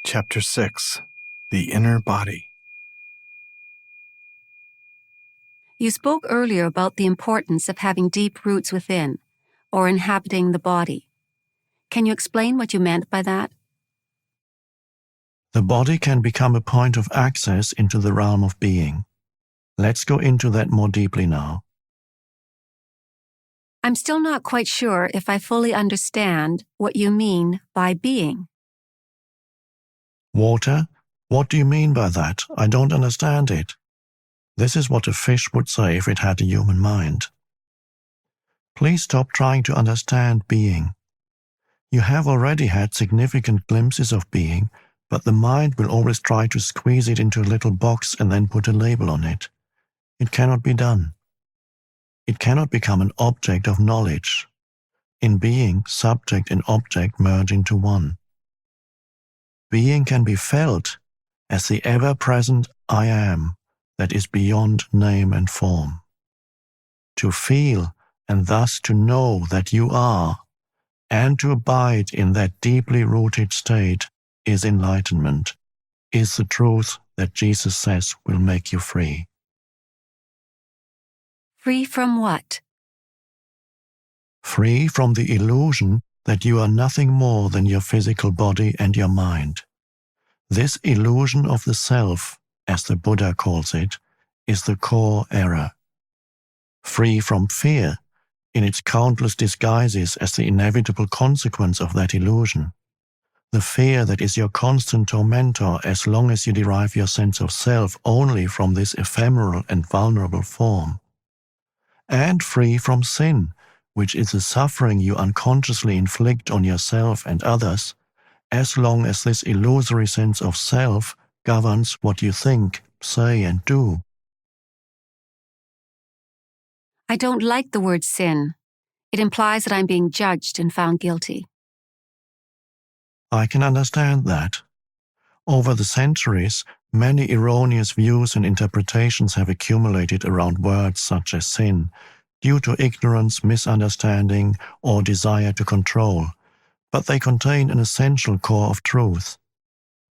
Chapter 6. The Inner Body. You spoke earlier about the importance of having deep roots within, or inhabiting the body. Can you explain what you meant by that? The body can become a point of access into the realm of being. Let's go into that more deeply now. I'm still not quite sure if I fully understand what you mean by being. Water? What do you mean by that? I don't understand it. This is what a fish would say if it had a human mind. Please stop trying to understand being. You have already had significant glimpses of being, but the mind will always try to squeeze it into a little box and then put a label on it. It cannot be done. It cannot become an object of knowledge. In being, subject and object merge into one. Being can be felt as the ever-present I am that is beyond name and form. To feel and thus to know that you are, and to abide in that deeply rooted state is enlightenment, is the truth that Jesus says will make you free. Free from what? Free from the illusion that you are nothing more than your physical body and your mind. This illusion of the self, as the Buddha calls it, is the core error. Free from fear, in its countless disguises as the inevitable consequence of that illusion. The fear that is your constant tormentor as long as you derive your sense of self only from this ephemeral and vulnerable form. And free from sin, which is the suffering you unconsciously inflict on yourself and others, as long as this illusory sense of self governs what you think, say, and do. I don't like the word sin. It implies that I'm being judged and found guilty. I can understand that. Over the centuries, many erroneous views and interpretations have accumulated around words such as sin, due to ignorance, misunderstanding, or desire to control, but they contain an essential core of truth.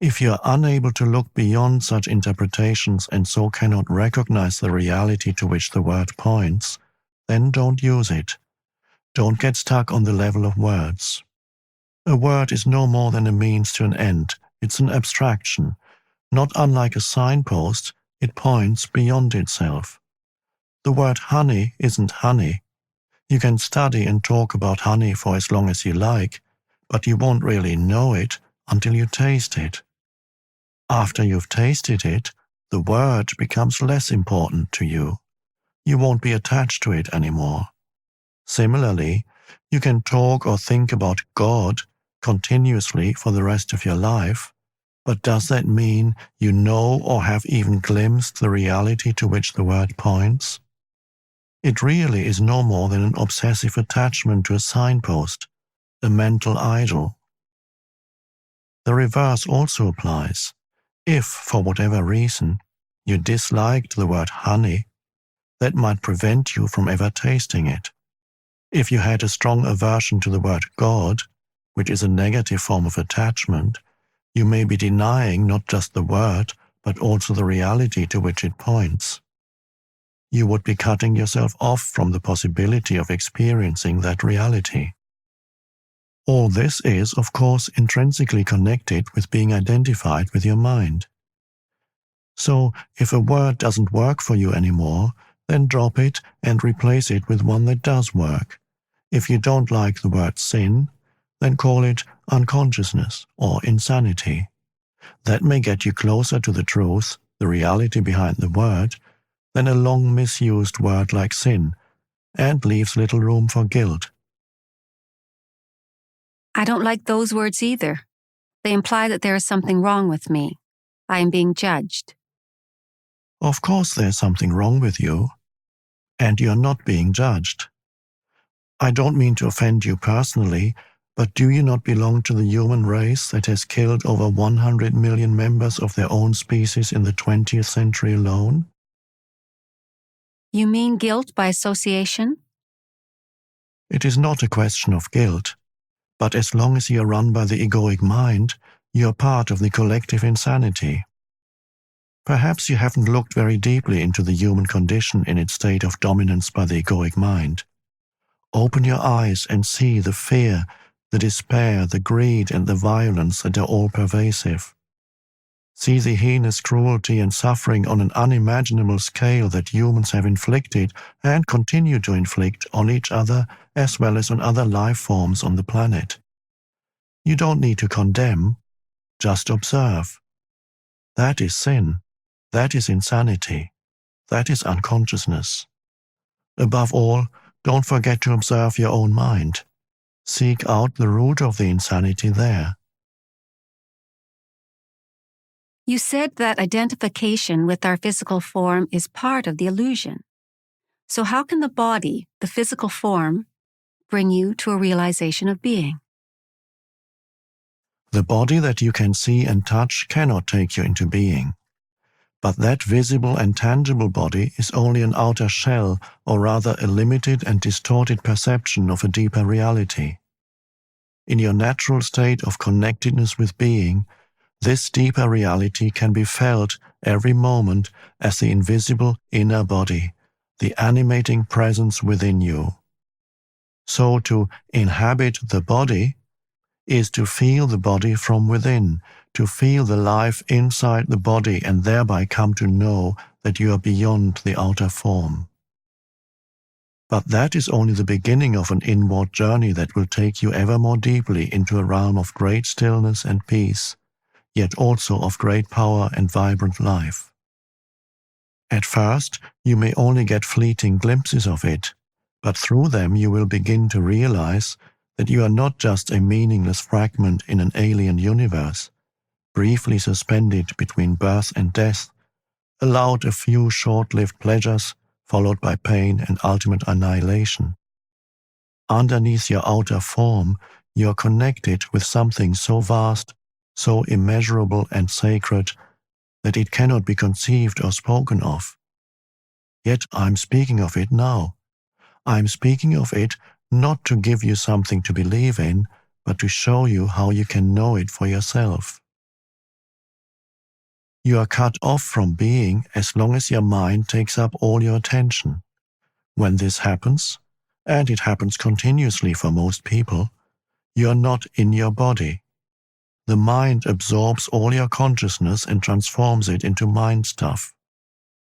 If you are unable to look beyond such interpretations and so cannot recognize the reality to which the word points, then don't use it. Don't get stuck on the level of words. A word is no more than a means to an end. It's an abstraction. Not unlike a signpost, it points beyond itself. The word honey isn't honey. You can study and talk about honey for as long as you like, but you won't really know it until you taste it. After you've tasted it, the word becomes less important to you. You won't be attached to it anymore. Similarly, you can talk or think about God continuously for the rest of your life, but does that mean you know or have even glimpsed the reality to which the word points? It really is no more than an obsessive attachment to a signpost, a mental idol. The reverse also applies. If, for whatever reason, you disliked the word honey, that might prevent you from ever tasting it. If you had a strong aversion to the word God, which is a negative form of attachment, you may be denying not just the word, but also the reality to which it points. You would be cutting yourself off from the possibility of experiencing that reality. All this is, of course, intrinsically connected with being identified with your mind. So, if a word doesn't work for you anymore, then drop it and replace it with one that does work. If you don't like the word sin, then call it unconsciousness or insanity. That may get you closer to the truth, the reality behind the word, than a long misused word like sin, and leaves little room for guilt. I don't like those words either. They imply that there is something wrong with me. I am being judged. Of course there's something wrong with you, and you're not being judged. I don't mean to offend you personally, but do you not belong to the human race that has killed over 100 million members of their own species in the 20th century alone? You mean guilt by association? It is not a question of guilt, but as long as you are run by the egoic mind, You are part of the collective insanity. Perhaps you haven't looked very deeply into the human condition in its state of dominance by the egoic mind. Open your eyes and see the fear, the despair, the greed, and the violence that are all pervasive. See the heinous cruelty and suffering on an unimaginable scale that humans have inflicted and continue to inflict on each other as well as on other life forms on the planet. You don't need to condemn, just observe. That is sin. That is insanity. That is unconsciousness. Above all, don't forget to observe your own mind. Seek out the root of the insanity there. You said that identification with our physical form is part of the illusion. So how can the body, the physical form, bring you to a realization of being? The body that you can see and touch cannot take you into being. But that visible and tangible body is only an outer shell, or rather a limited and distorted perception of a deeper reality. In your natural state of connectedness with being, this deeper reality can be felt every moment as the invisible inner body, the animating presence within you. So to inhabit the body is to feel the body from within, to feel the life inside the body and thereby come to know that you are beyond the outer form. But that is only the beginning of an inward journey that will take you ever more deeply into a realm of great stillness and peace, yet also of great power and vibrant life. At first, you may only get fleeting glimpses of it, but through them you will begin to realize that you are not just a meaningless fragment in an alien universe, briefly suspended between birth and death, allowed a few short-lived pleasures, followed by pain and ultimate annihilation. Underneath your outer form, you are connected with something so vast, so immeasurable and sacred, that it cannot be conceived or spoken of. Yet I'm speaking of it now. I'm speaking of it not to give you something to believe in, but to show you how you can know it for yourself. You are cut off from being as long as your mind takes up all your attention. When this happens, and it happens continuously for most people, you are not in your body. The mind absorbs all your consciousness and transforms it into mind stuff.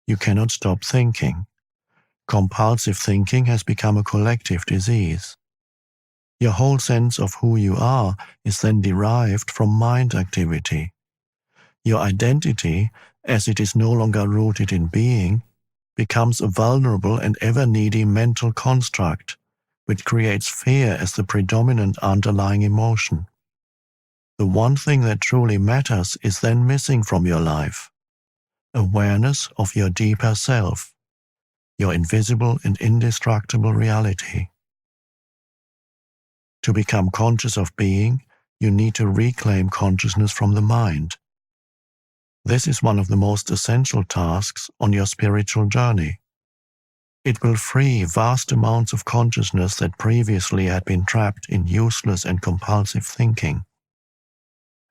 You cannot stop thinking. Compulsive thinking has become a collective disease. Your whole sense of who you are is then derived from mind activity. Your identity, as it is no longer rooted in being, becomes a vulnerable and ever-needy mental construct, which creates fear as the predominant underlying emotion. The one thing that truly matters is then missing from your life: awareness of your deeper self, your invisible and indestructible reality. To become conscious of being, you need to reclaim consciousness from the mind. This is one of the most essential tasks on your spiritual journey. It will free vast amounts of consciousness that previously had been trapped in useless and compulsive thinking.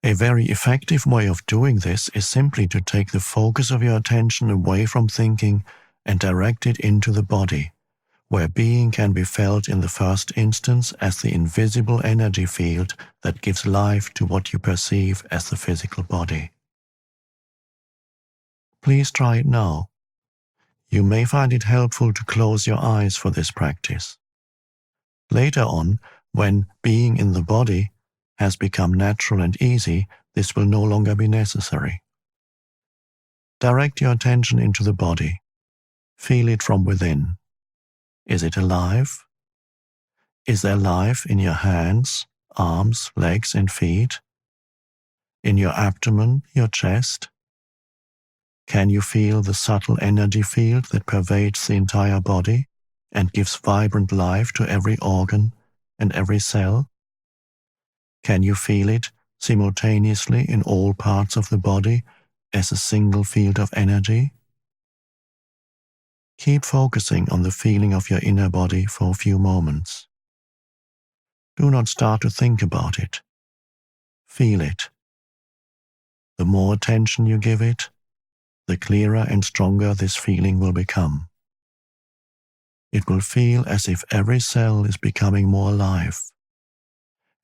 A very effective way of doing this is simply to take the focus of your attention away from thinking and direct it into the body, where being can be felt in the first instance as the invisible energy field that gives life to what you perceive as the physical body. Please try it now. You may find it helpful to close your eyes for this practice. Later on, when being in the body has become natural and easy, this will no longer be necessary. Direct your attention into the body. Feel it from within. Is it alive? Is there life in your hands, arms, legs, and feet? In your abdomen, your chest? Can you feel the subtle energy field that pervades the entire body and gives vibrant life to every organ and every cell? Can you feel it simultaneously in all parts of the body as a single field of energy? Keep focusing on the feeling of your inner body for a few moments. Do not start to think about it. Feel it. The more attention you give it, the clearer and stronger this feeling will become. It will feel as if every cell is becoming more alive.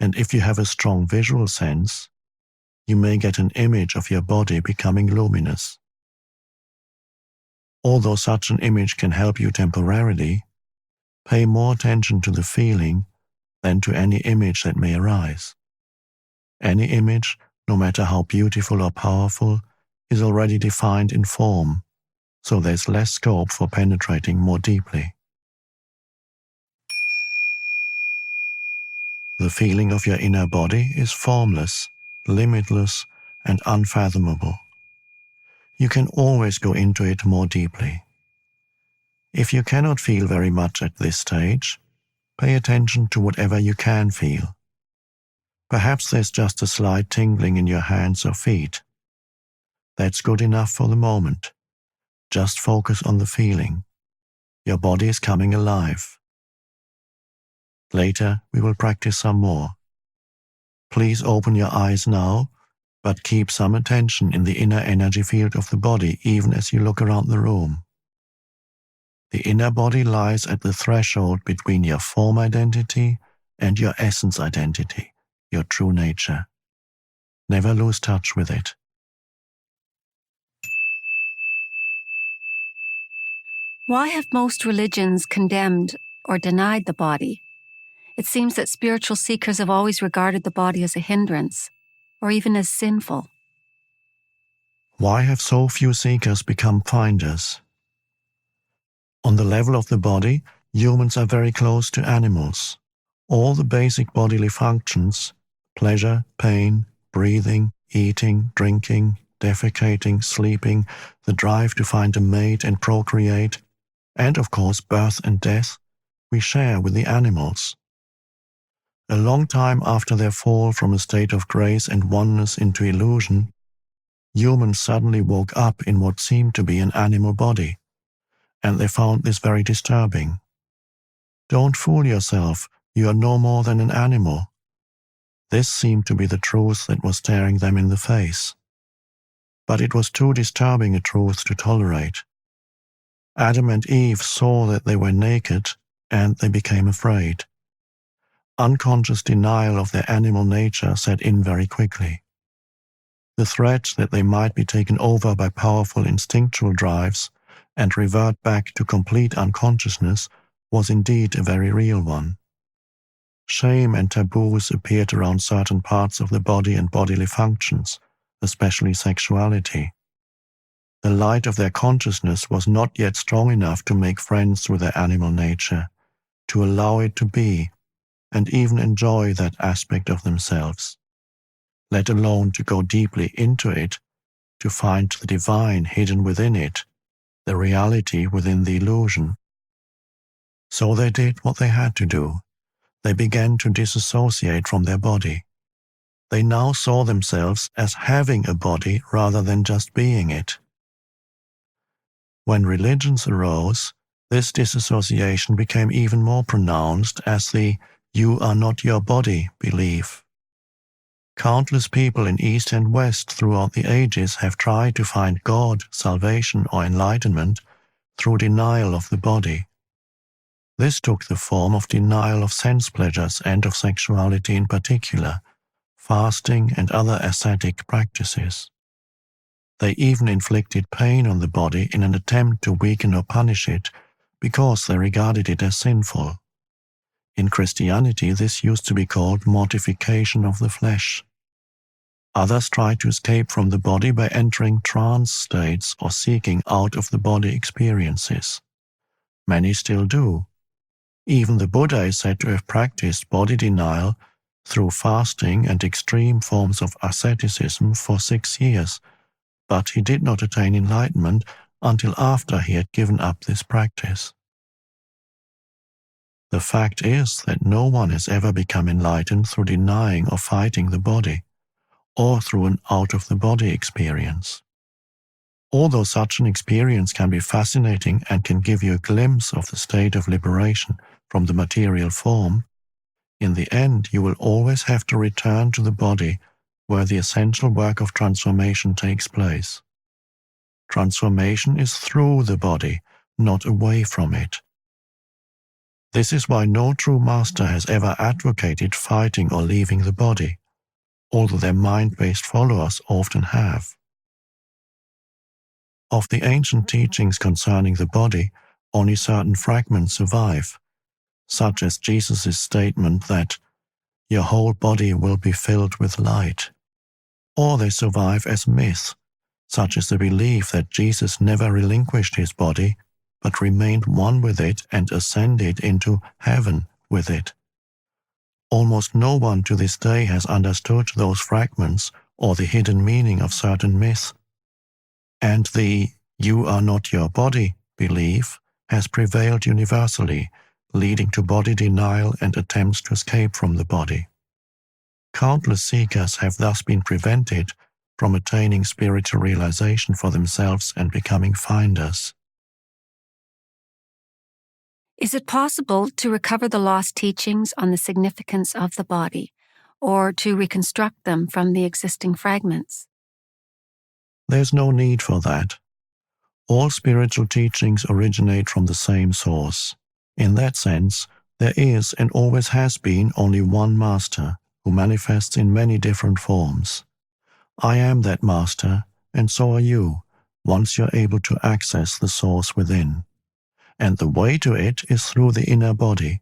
And if you have a strong visual sense, you may get an image of your body becoming luminous. Although such an image can help you temporarily, pay more attention to the feeling than to any image that may arise. Any image, no matter how beautiful or powerful, is already defined in form, so there's less scope for penetrating more deeply. The feeling of your inner body is formless, limitless, and unfathomable. You can always go into it more deeply. If you cannot feel very much at this stage, pay attention to whatever you can feel. Perhaps there's just a slight tingling in your hands or feet. That's good enough for the moment. Just focus on the feeling. Your body is coming alive. Later, we will practice some more. Please open your eyes now, but keep some attention in the inner energy field of the body even as you look around the room. The inner body lies at the threshold between your form identity and your essence identity, your true nature. Never lose touch with it. Why have most religions condemned or denied the body? It seems that spiritual seekers have always regarded the body as a hindrance, or even as sinful. Why have so few seekers become finders? On the level of the body, humans are very close to animals. All the basic bodily functions, pleasure, pain, breathing, eating, drinking, defecating, sleeping, the drive to find a mate and procreate, and of course birth and death, we share with the animals. A long time after their fall from a state of grace and oneness into illusion, humans suddenly woke up in what seemed to be an animal body, and they found this very disturbing. Don't fool yourself, you are no more than an animal. This seemed to be the truth that was staring them in the face. But it was too disturbing a truth to tolerate. Adam and Eve saw that they were naked, and they became afraid. Unconscious denial of their animal nature set in very quickly. The threat that they might be taken over by powerful instinctual drives and revert back to complete unconsciousness was indeed a very real one. Shame and taboos appeared around certain parts of the body and bodily functions, especially sexuality. The light of their consciousness was not yet strong enough to make friends with their animal nature, to allow it to be, and even enjoy that aspect of themselves, let alone to go deeply into it, to find the divine hidden within it, the reality within the illusion. So they did what they had to do. They began to disassociate from their body. They now saw themselves as having a body rather than just being it. When religions arose, this disassociation became even more pronounced as the "you are not your body" belief. Countless people in East and West throughout the ages have tried to find God, salvation, or enlightenment through denial of the body. This took the form of denial of sense pleasures and of sexuality in particular, fasting and other ascetic practices. They even inflicted pain on the body in an attempt to weaken or punish it because they regarded it as sinful. In Christianity, this used to be called mortification of the flesh. Others tried to escape from the body by entering trance states or seeking out-of-the-body experiences. Many still do. Even the Buddha is said to have practiced body denial through fasting and extreme forms of asceticism for 6 years, but he did not attain enlightenment until after he had given up this practice. The fact is that no one has ever become enlightened through denying or fighting the body, or through an out-of-the-body experience. Although such an experience can be fascinating and can give you a glimpse of the state of liberation from the material form, in the end you will always have to return to the body where the essential work of transformation takes place. Transformation is through the body, not away from it. This is why no true master has ever advocated fighting or leaving the body, although their mind-based followers often have. Of the ancient teachings concerning the body, only certain fragments survive, such as Jesus' statement that your whole body will be filled with light. Or they survive as myths, such as the belief that Jesus never relinquished his body, but remained one with it and ascended into heaven with it. Almost no one to this day has understood those fragments or the hidden meaning of certain myths. And the "you are not your body" belief has prevailed universally, leading to body denial and attempts to escape from the body. Countless seekers have thus been prevented from attaining spiritual realization for themselves and becoming finders. Is it possible to recover the lost teachings on the significance of the body, or to reconstruct them from the existing fragments? There's no need for that. All spiritual teachings originate from the same source. In that sense, there is and always has been only one master who manifests in many different forms. I am that master, and so are you, once you're able to access the source within. And the way to it is through the inner body.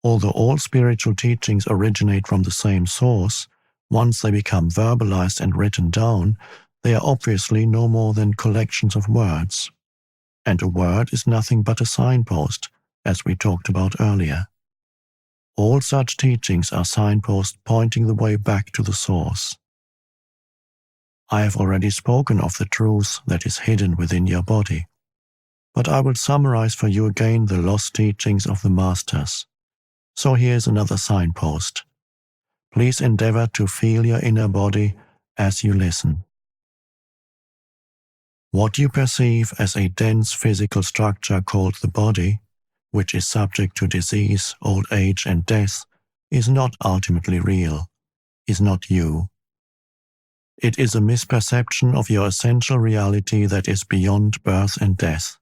Although all spiritual teachings originate from the same source, once they become verbalized and written down, they are obviously no more than collections of words. And a word is nothing but a signpost, as we talked about earlier. All such teachings are signposts pointing the way back to the source. I have already spoken of the truth that is hidden within your body, but I will summarize for you again the lost teachings of the Masters. So here's another signpost. Please endeavor to feel your inner body as you listen. What you perceive as a dense physical structure called the body, which is subject to disease, old age, and death, is not ultimately real, is not you. It is a misperception of your essential reality that is beyond birth and death,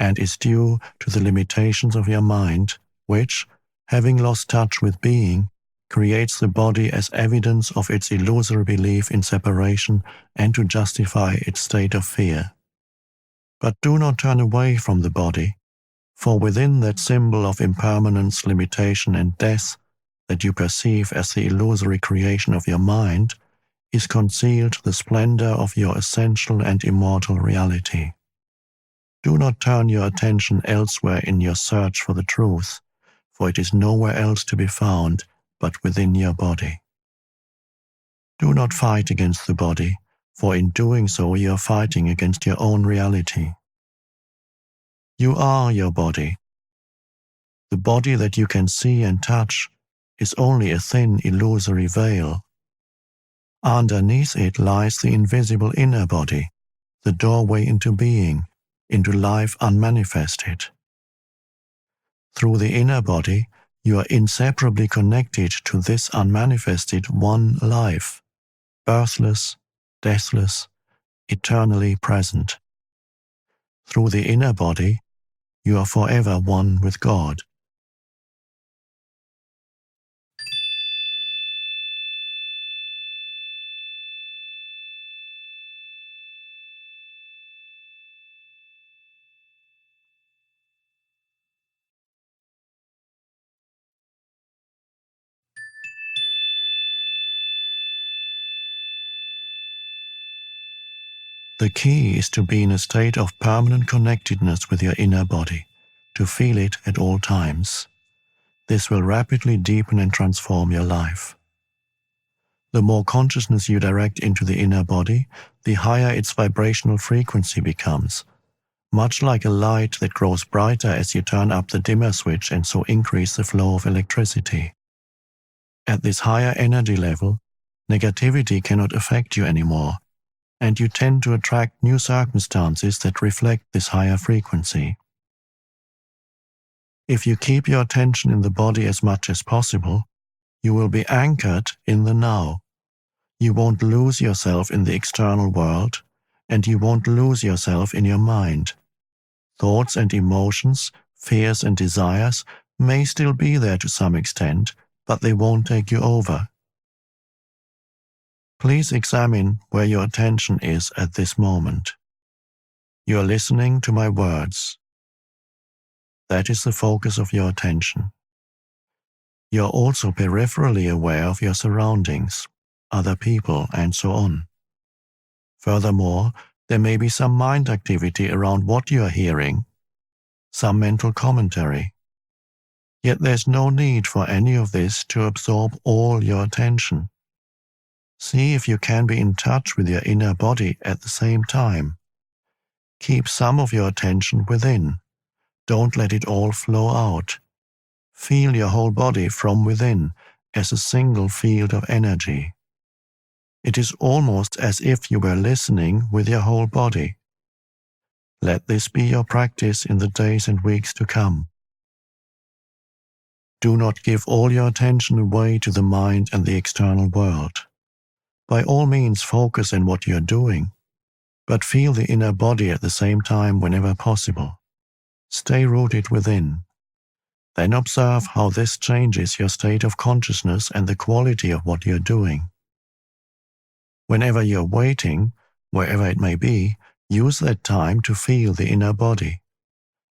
and is due to the limitations of your mind, which, having lost touch with being, creates the body as evidence of its illusory belief in separation and to justify its state of fear. But do not turn away from the body, for within that symbol of impermanence, limitation, and death that you perceive as the illusory creation of your mind is concealed the splendor of your essential and immortal reality. Do not turn your attention elsewhere in your search for the truth, for it is nowhere else to be found but within your body. Do not fight against the body, for in doing so you are fighting against your own reality. You are your body. The body that you can see and touch is only a thin, illusory veil. Underneath it lies the invisible inner body, the doorway into being, into life unmanifested. Through the inner body, you are inseparably connected to this unmanifested one life, birthless, deathless, eternally present. Through the inner body, you are forever one with God. The key is to be in a state of permanent connectedness with your inner body, to feel it at all times. This will rapidly deepen and transform your life. The more consciousness you direct into the inner body, the higher its vibrational frequency becomes, much like a light that grows brighter as you turn up the dimmer switch and so increase the flow of electricity. At this higher energy level, negativity cannot affect you anymore, and you tend to attract new circumstances that reflect this higher frequency. If you keep your attention in the body as much as possible, you will be anchored in the now, You won't lose yourself in the external world, and you won't lose yourself in your mind. Thoughts and emotions, fears and desires may still be there to some extent, but they won't take you over. Please examine where your attention is at this moment. You are listening to my words. That is the focus of your attention. You are also peripherally aware of your surroundings, other people, and so on. Furthermore, there may be some mind activity around what you are hearing, some mental commentary. Yet there's no need for any of this to absorb all your attention. See if you can be in touch with your inner body at the same time. Keep some of your attention within. Don't let it all flow out. Feel your whole body from within as a single field of energy. It is almost as if you were listening with your whole body. Let this be your practice in the days and weeks to come. Do not give all your attention away to the mind and the external world. By all means, focus on what you are doing, but feel the inner body at the same time whenever possible. Stay rooted within. Then observe how this changes your state of consciousness and the quality of what you are doing. Whenever you are waiting, wherever it may be, use that time to feel the inner body.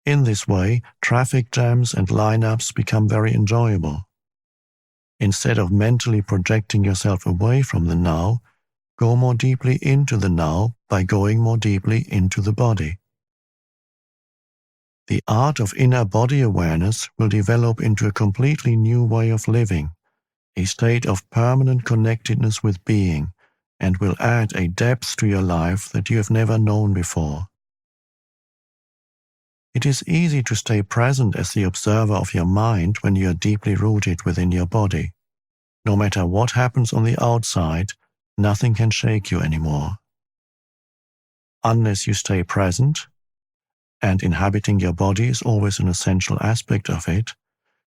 In this way, traffic jams and lineups become very enjoyable. Instead of mentally projecting yourself away from the now, go more deeply into the now by going more deeply into the body. The art of inner body awareness will develop into a completely new way of living, a state of permanent connectedness with being, and will add a depth to your life that you have never known before. It is easy to stay present as the observer of your mind when you are deeply rooted within your body. No matter what happens on the outside, nothing can shake you anymore. Unless you stay present, and inhabiting your body is always an essential aspect of it,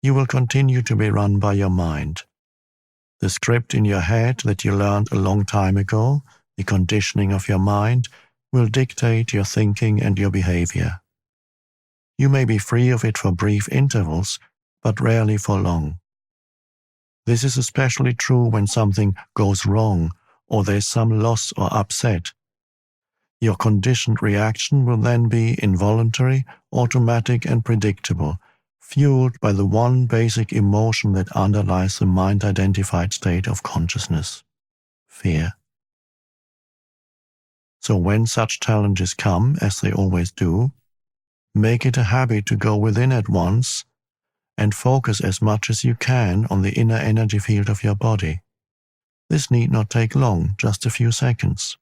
you will continue to be run by your mind. The script in your head that you learned a long time ago, the conditioning of your mind, will dictate your thinking and your behavior. You may be free of it for brief intervals, but rarely for long. This is especially true when something goes wrong or there's some loss or upset. Your conditioned reaction will then be involuntary, automatic, and predictable, fueled by the one basic emotion that underlies the mind-identified state of consciousness: fear. So when such challenges come, as they always do, make it a habit to go within at once and focus as much as you can on the inner energy field of your body. This need not take long, just a few seconds,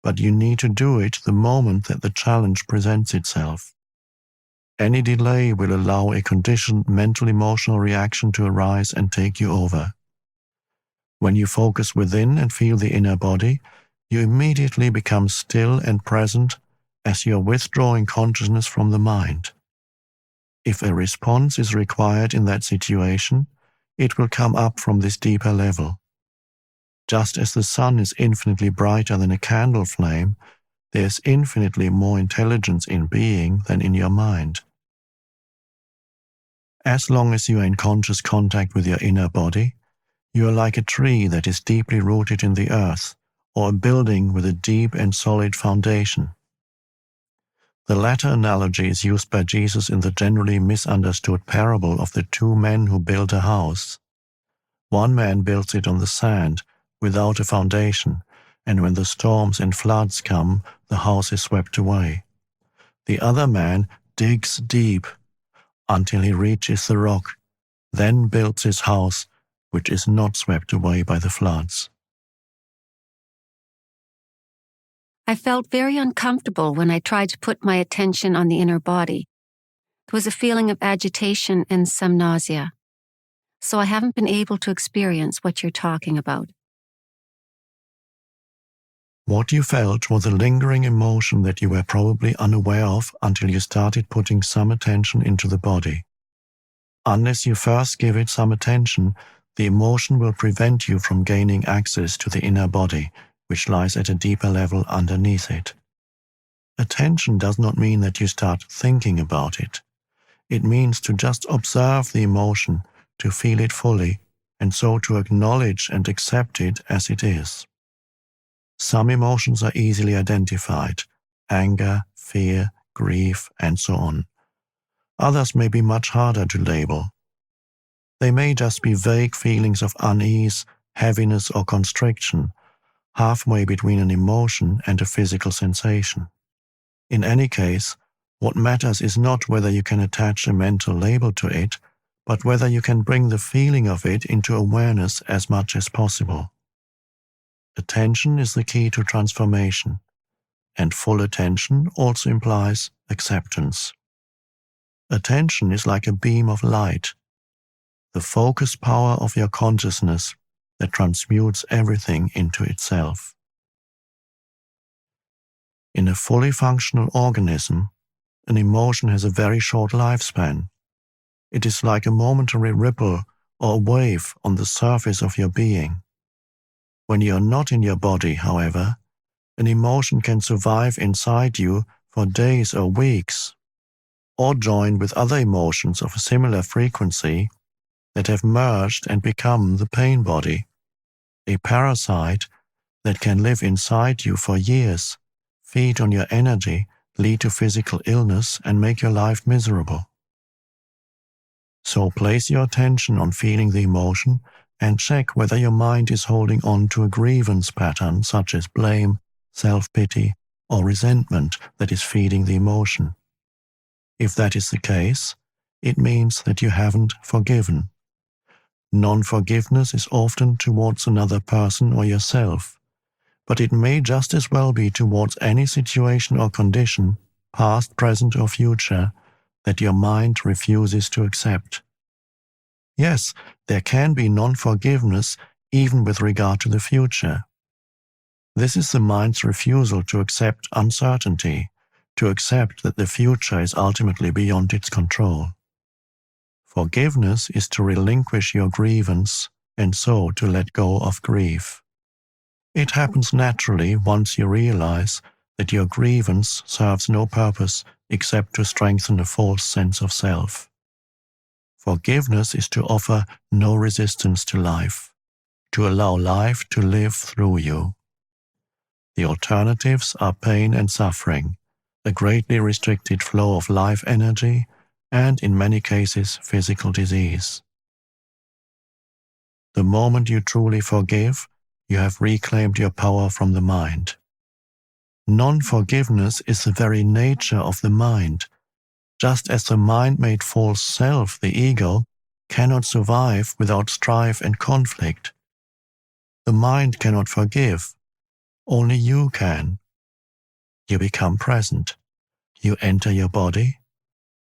but you need to do it the moment that the challenge presents itself. Any delay will allow a conditioned mental-emotional reaction to arise and take you over. When you focus within and feel the inner body, you immediately become still and present as you are withdrawing consciousness from the mind. If a response is required in that situation, it will come up from this deeper level. Just as the sun is infinitely brighter than a candle flame, there is infinitely more intelligence in being than in your mind. As long as you are in conscious contact with your inner body, you are like a tree that is deeply rooted in the earth, or a building with a deep and solid foundation. The latter analogy is used by Jesus in the generally misunderstood parable of the two men who built a house. One man builds it on the sand, without a foundation, and when the storms and floods come, the house is swept away. The other man digs deep until he reaches the rock, then builds his house, which is not swept away by the floods. I felt very uncomfortable when I tried to put my attention on the inner body. There was a feeling of agitation and some nausea. So I haven't been able to experience what you're talking about. What you felt was a lingering emotion that you were probably unaware of until you started putting some attention into the body. Unless you first give it some attention, the emotion will prevent you from gaining access to the inner body, which lies at a deeper level underneath it. Attention does not mean that you start thinking about it. It means to just observe the emotion, to feel it fully, and so to acknowledge and accept it as it is. Some emotions are easily identified: anger, fear, grief, and so on. Others may be much harder to label. They may just be vague feelings of unease, heaviness, or constriction, halfway between an emotion and a physical sensation. In any case, what matters is not whether you can attach a mental label to it, but whether you can bring the feeling of it into awareness as much as possible. Attention is the key to transformation, and full attention also implies acceptance. Attention is like a beam of light, the focus power of your consciousness that transmutes everything into itself. In a fully functional organism, an emotion has a very short lifespan. It is like a momentary ripple or a wave on the surface of your being. When you are not in your body, however, an emotion can survive inside you for days or weeks, or join with other emotions of a similar frequency that have merged and become the pain body, a parasite that can live inside you for years, feed on your energy, lead to physical illness, and make your life miserable. So place your attention on feeling the emotion and check whether your mind is holding on to a grievance pattern such as blame, self-pity, or resentment that is feeding the emotion. If that is the case, it means that you haven't forgiven. Non-forgiveness is often towards another person or yourself, but it may just as well be towards any situation or condition, past, present, or future, that your mind refuses to accept. Yes, there can be non-forgiveness even with regard to the future. This is the mind's refusal to accept uncertainty, to accept that the future is ultimately beyond its control. Forgiveness is to relinquish your grievance and so to let go of grief. It happens naturally once you realize that your grievance serves no purpose except to strengthen a false sense of self. Forgiveness is to offer no resistance to life, to allow life to live through you. The alternatives are pain and suffering, a greatly restricted flow of life energy, and in many cases, physical disease. The moment you truly forgive, you have reclaimed your power from the mind. Non-forgiveness is the very nature of the mind, just as the mind-made false self, the ego, cannot survive without strife and conflict. The mind cannot forgive, only you can. You become present. You enter your body.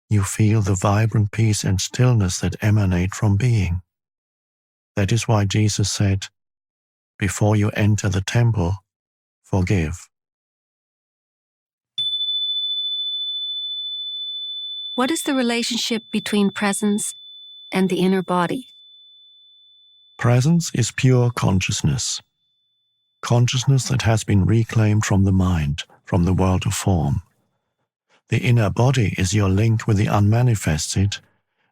You feel the vibrant peace and stillness that emanate from being. That is why Jesus said, "Before you enter the temple, forgive." What is the relationship between presence and the inner body? Presence is pure consciousness. Consciousness that has been reclaimed from the mind, from the world of form. The inner body is your link with the unmanifested,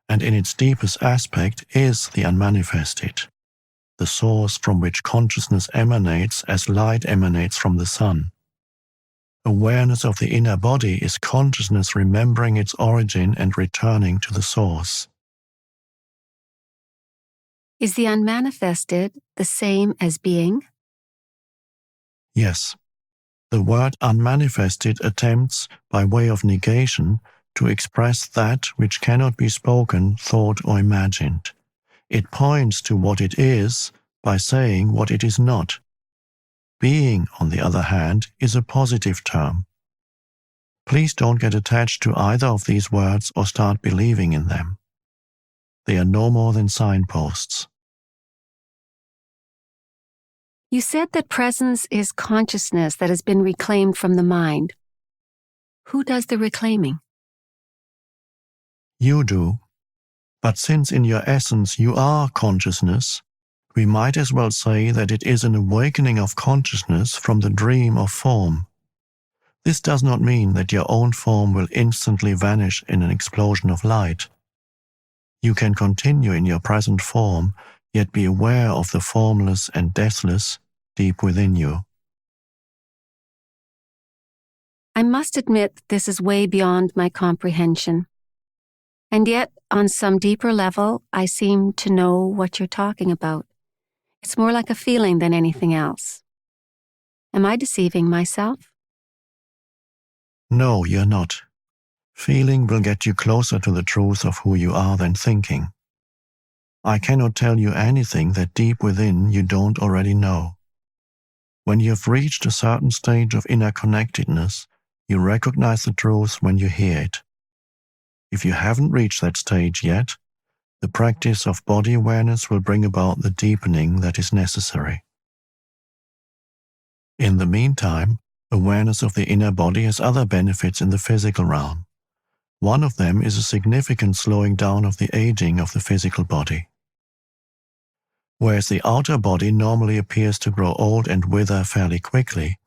and in its deepest aspect is the unmanifested, the source from which consciousness emanates as light emanates from the sun. Awareness of the inner body is consciousness remembering its origin and returning to the source. Is the unmanifested the same as being? Yes. The word unmanifested attempts, by way of negation, to express that which cannot be spoken, thought, or imagined. It points to what it is by saying what it is not. Being, on the other hand, is a positive term. Please don't get attached to either of these words or start believing in them. They are no more than signposts. You said that presence is consciousness that has been reclaimed from the mind. Who does the reclaiming? You do. But since in your essence you are consciousness, We might as well say that it is an awakening of consciousness from the dream of form. This does not mean that your own form will instantly vanish in an explosion of light. You can continue in your present form, yet be aware of the formless and deathless deep within you. I must admit this is way beyond my comprehension. And yet, on some deeper level, I seem to know what you're talking about. It's more like a feeling than anything else. Am I deceiving myself? No, you're not. Feeling will get you closer to the truth of who you are than thinking. I cannot tell you anything that deep within you don't already know. When you have reached a certain stage of inner connectedness, you recognize the truth when you hear it. If you haven't reached that stage yet, the practice of body awareness will bring about the deepening that is necessary. In the meantime, awareness of the inner body has other benefits in the physical realm. One of them is a significant slowing down of the aging of the physical body. Whereas the outer body normally appears to grow old and wither fairly quickly,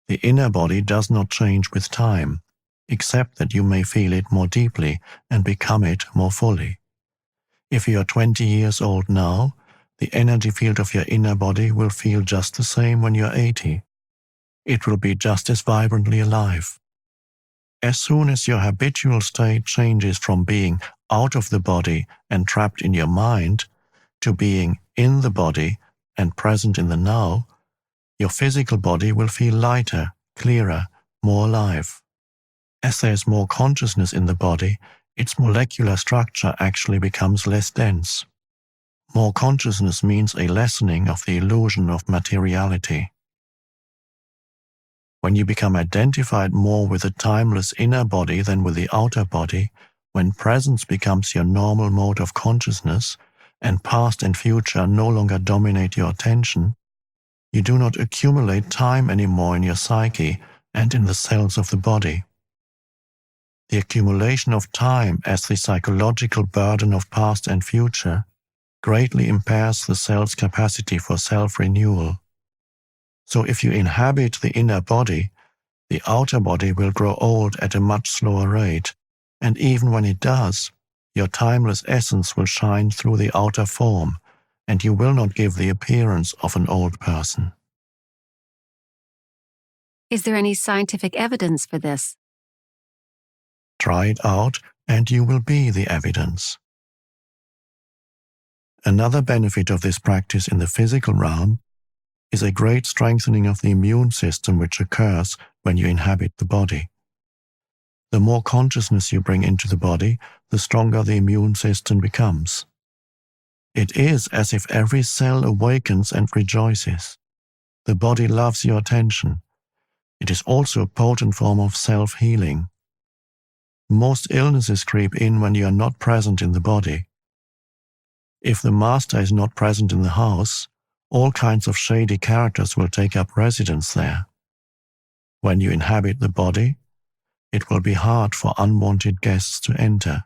the inner body does not change with time, except that you may feel it more deeply and become it more fully. If you are 20 years old now, the energy field of your inner body will feel just the same when you're 80. It will be just as vibrantly alive. As soon as your habitual state changes from being out of the body and trapped in your mind to being in the body and present in the now, your physical body will feel lighter, clearer, more alive. As there's more consciousness in the body, its molecular structure actually becomes less dense. More consciousness means a lessening of the illusion of materiality. When you become identified more with the timeless inner body than with the outer body, when presence becomes your normal mode of consciousness, and past and future no longer dominate your attention, you do not accumulate time anymore in your psyche and in the cells of the body. The accumulation of time as the psychological burden of past and future greatly impairs the cell's capacity for self-renewal. So if you inhabit the inner body, the outer body will grow old at a much slower rate, and even when it does, your timeless essence will shine through the outer form, and you will not give the appearance of an old person. Is there any scientific evidence for this? Try it out, and you will be the evidence. Another benefit of this practice in the physical realm is a great strengthening of the immune system which occurs when you inhabit the body. The more consciousness you bring into the body, the stronger the immune system becomes. It is as if every cell awakens and rejoices. The body loves your attention. It is also a potent form of self-healing. Most illnesses creep in when you are not present in the body. If the master is not present in the house, all kinds of shady characters will take up residence there. When you inhabit the body, it will be hard for unwanted guests to enter.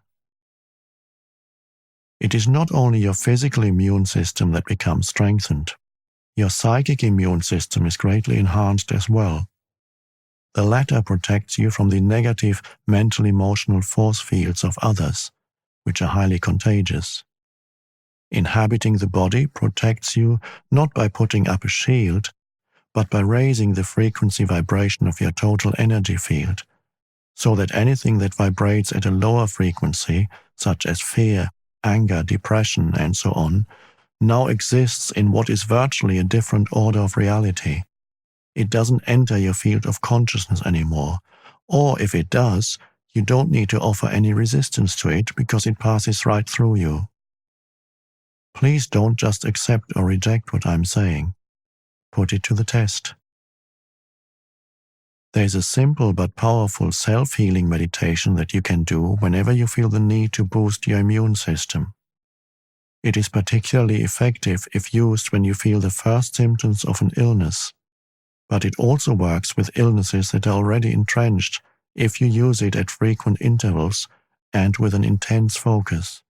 It is not only your physical immune system that becomes strengthened. Your psychic immune system is greatly enhanced as well. The latter protects you from the negative mental-emotional force fields of others, which are highly contagious. Inhabiting the body protects you not by putting up a shield, but by raising the frequency vibration of your total energy field, so that anything that vibrates at a lower frequency, such as fear, anger, depression, and so on, now exists in what is virtually a different order of reality. It doesn't enter your field of consciousness anymore, or if it does, you don't need to offer any resistance to it because it passes right through you. Please don't just accept or reject what I'm saying. Put it to the test. There's a simple but powerful self-healing meditation that you can do whenever you feel the need to boost your immune system. It is particularly effective if used when you feel the first symptoms of an illness, but it also works with illnesses that are already entrenched if you use it at frequent intervals and with an intense focus.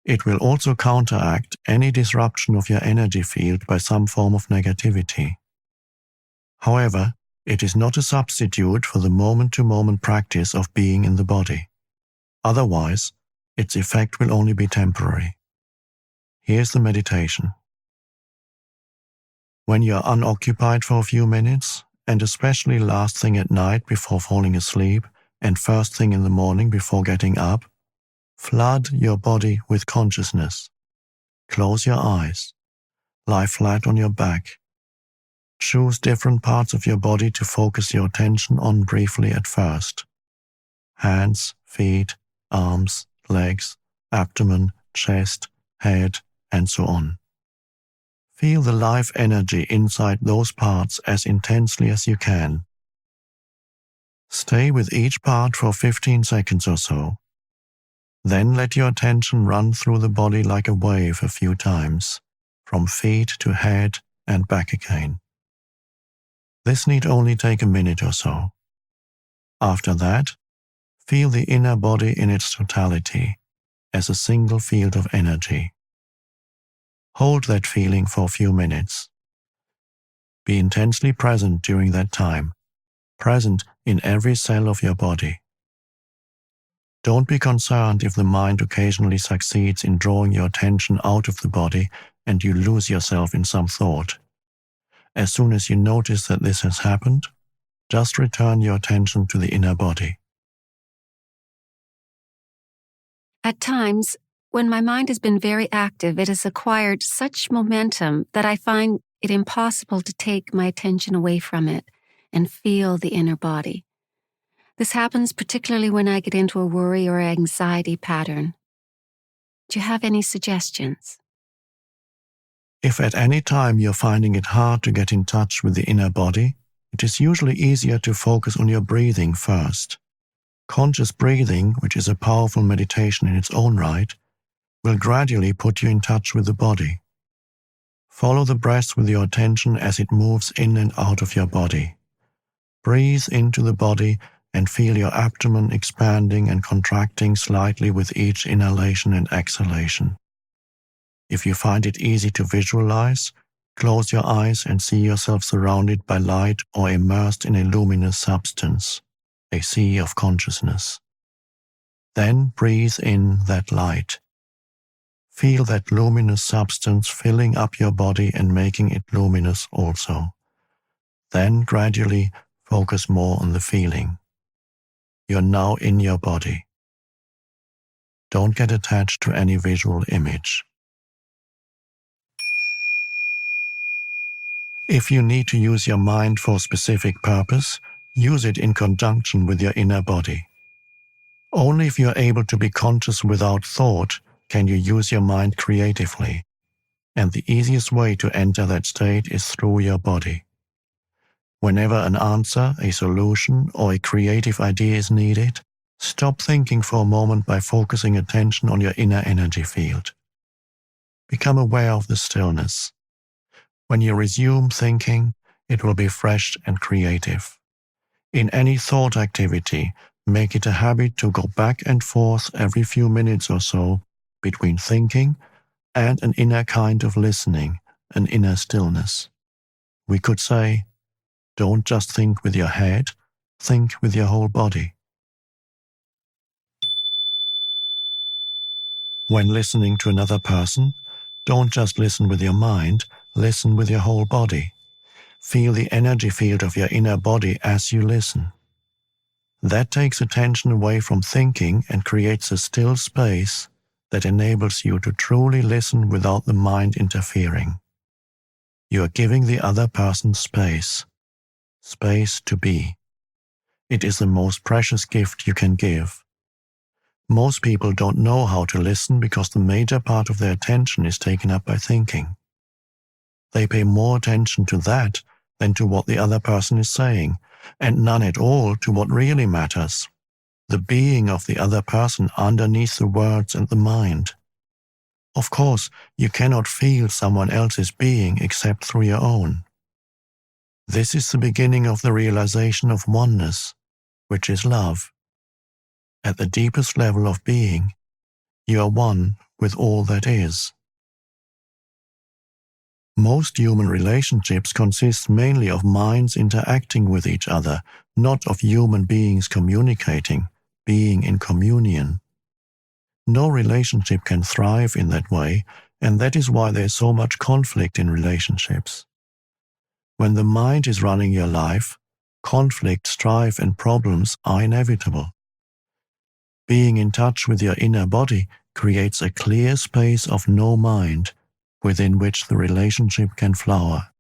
It will also counteract any disruption of your energy field by some form of negativity. However, it is not a substitute for the moment-to-moment practice of being in the body. Otherwise, its effect will only be temporary. Here's the meditation. When you are unoccupied for a few minutes, and especially last thing at night before falling asleep and first thing in the morning before getting up, flood your body with consciousness. Close your eyes. Lie flat on your back. Choose different parts of your body to focus your attention on briefly at first. Hands, feet, arms, legs, abdomen, chest, head, and so on. Feel the life energy inside those parts as intensely as you can. Stay with each part for 15 seconds or so. Then let your attention run through the body like a wave a few times, from feet to head and back again. This need only take a minute or so. After that, feel the inner body in its totality, as a single field of energy. Hold that feeling for a few minutes. Be intensely present during that time, present in every cell of your body. Don't be concerned if the mind occasionally succeeds in drawing your attention out of the body and you lose yourself in some thought. As soon as you notice that this has happened, just return your attention to the inner body. At times, when my mind has been very active, it has acquired such momentum that I find it impossible to take my attention away from it and feel the inner body. This happens particularly when I get into a worry or anxiety pattern. Do you have any suggestions? If at any time you're finding it hard to get in touch with the inner body, it is usually easier to focus on your breathing first. Conscious breathing, which is a powerful meditation in its own right, will gradually put you in touch with the body. Follow the breath with your attention as it moves in and out of your body. Breathe into the body and feel your abdomen expanding and contracting slightly with each inhalation and exhalation. If you find it easy to visualize, close your eyes and see yourself surrounded by light or immersed in a luminous substance, a sea of consciousness. Then breathe in that light. Feel that luminous substance filling up your body and making it luminous also. Then gradually focus more on the feeling. You're now in your body. Don't get attached to any visual image. If you need to use your mind for a specific purpose, use it in conjunction with your inner body. Only if you're able to be conscious without thought can you use your mind creatively, and the easiest way to enter that state is through your body. Whenever an answer, a solution, or a creative idea is needed, stop thinking for a moment by focusing attention on your inner energy field. Become aware of the stillness. When you resume thinking, it will be fresh and creative. In any thought activity, make it a habit to go back and forth every few minutes or so between thinking and an inner kind of listening, an inner stillness. We could say, don't just think with your head, think with your whole body. When listening to another person, don't just listen with your mind, listen with your whole body. Feel the energy field of your inner body as you listen. That takes attention away from thinking and creates a still space that enables you to truly listen without the mind interfering. You are giving the other person space to be. It is the most precious gift you can give. Most people don't know how to listen because the major part of their attention is taken up by thinking. They pay more attention to that than to what the other person is saying, and none at all to what really matters, the being of the other person underneath the words and the mind. Of course, you cannot feel someone else's being except through your own. This is the beginning of the realization of oneness, which is love. At the deepest level of being, you are one with all that is. Most human relationships consist mainly of minds interacting with each other, not of human beings communicating, being in communion. No relationship can thrive in that way, and that is why there is so much conflict in relationships. When the mind is running your life, conflict, strife, and problems are inevitable. Being in touch with your inner body creates a clear space of no mind within which the relationship can flower.